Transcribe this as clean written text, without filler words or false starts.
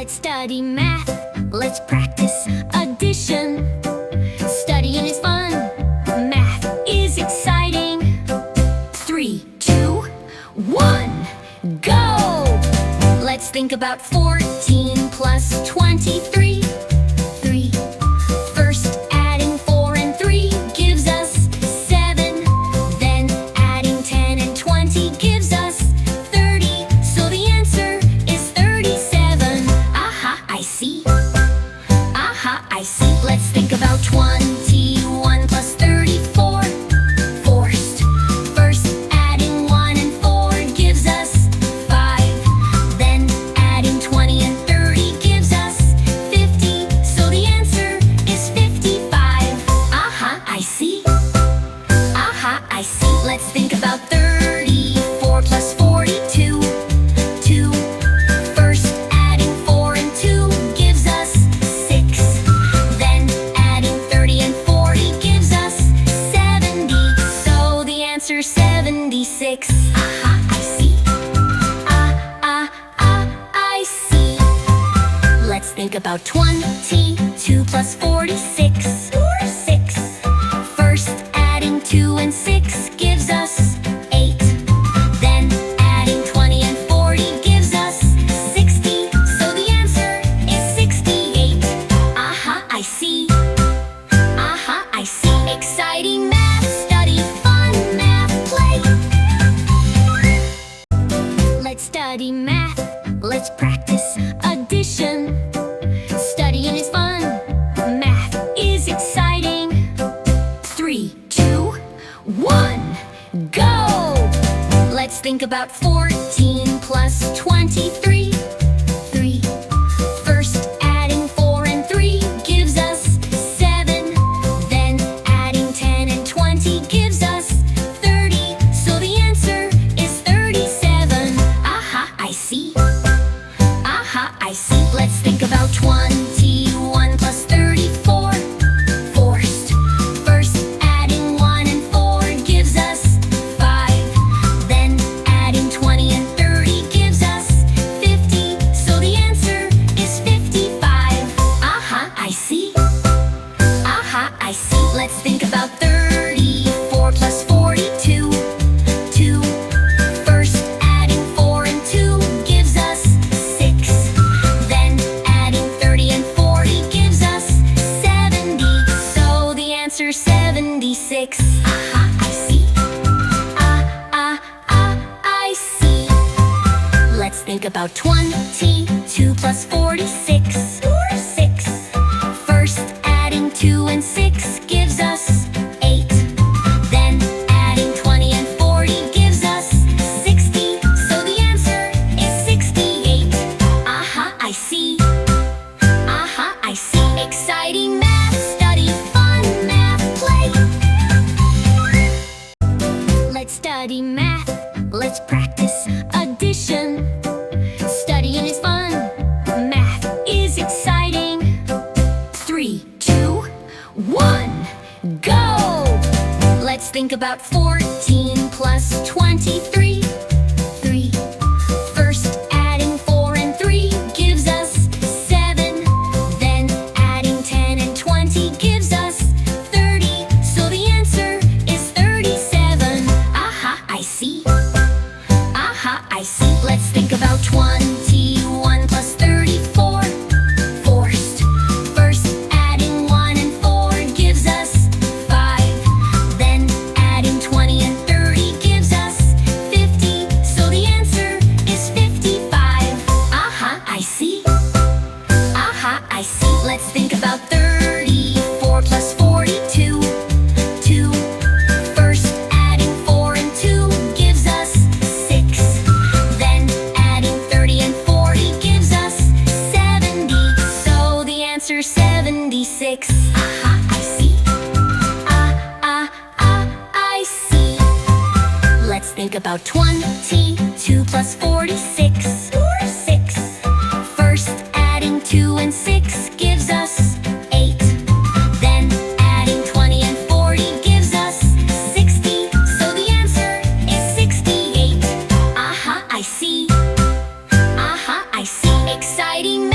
Let's study math, let's practice addition. Studying is fun, math is exciting. 3, 2, 1, go! Let's think about 14 plus 23. 3. First adding 4 and 3 gives us 7. Then adding 10 and 20 gives us 30. So the answer is 37. Aha, I see. Aha, I see. Let's think about 21 plus 34. First adding 1 and 4 gives us 5. Then adding 20 and 30 gives us 50. So the answer is 55. Aha, I see. Aha, I see. Let's think about 34 plus 42. First adding 4 and 2 gives us 6. Then adding 30 and 40 gives us 70. So the answer is 76. Aha, I see. I see. Let's think about 22 plus 46. First adding 2 and 6 gives us 8. Then adding 20 and 40 gives us 60. So the answer is 68. Aha, I see. Aha, I see. Exciting math study, fun math play. Let's study math, let's practice addition. Studying is fun, math is exciting. 3, 2, 1, go! Let's think about 14 plus 23. 3. First adding 4 and 3 gives us 7. Then adding 10 and 20 gives us 30. So the answer is 37. Aha, I see. Aha, I see. Let's think about 21 plus 34. First adding 1 and 4 gives us 5. Then adding 20 and 30 gives us 50. So the answer is 55. Aha, I see. Aha, I see. Let's think about 34 plus 42. First adding 4 and 2 gives us 6. Then adding 30 and 40 gives us 70. So the answer is 76. Aha, I see. I see. Let's think about 22 plus 46. First adding 2 and 6 gives us 8. Then adding 20 and 40 gives us 60. So the answer is 68. Aha, I see. Aha, I see. Exciting math study, fun math play. Let's study math, let's practice addition. Studying is fun, math is exciting. 3, 2, 1, go! Let's think about 14 plus 23. 3. First adding 4 and 3 gives us 7. Then adding 10 and 20 gives us 30. So the answer is 37. Aha, I see. Aha, I see. Let's think about 21 plus 34. First adding 1 and 4 gives us 5. Then adding 20 and 30 gives us 50. So the answer is 55. Aha, I see. Aha, I see. Let's think about 34 plus 42. First adding 4 and 2 gives us 6. Then adding 30 and 40 gives us 70. So the answer is 76. Aha, I see. I see. Let's think about 22 plus 46. First adding 2 and 6 gives us 8. Then adding 20 and 40 gives us 60. So the answer is 68. Aha, I see. Aha, I see. Exciting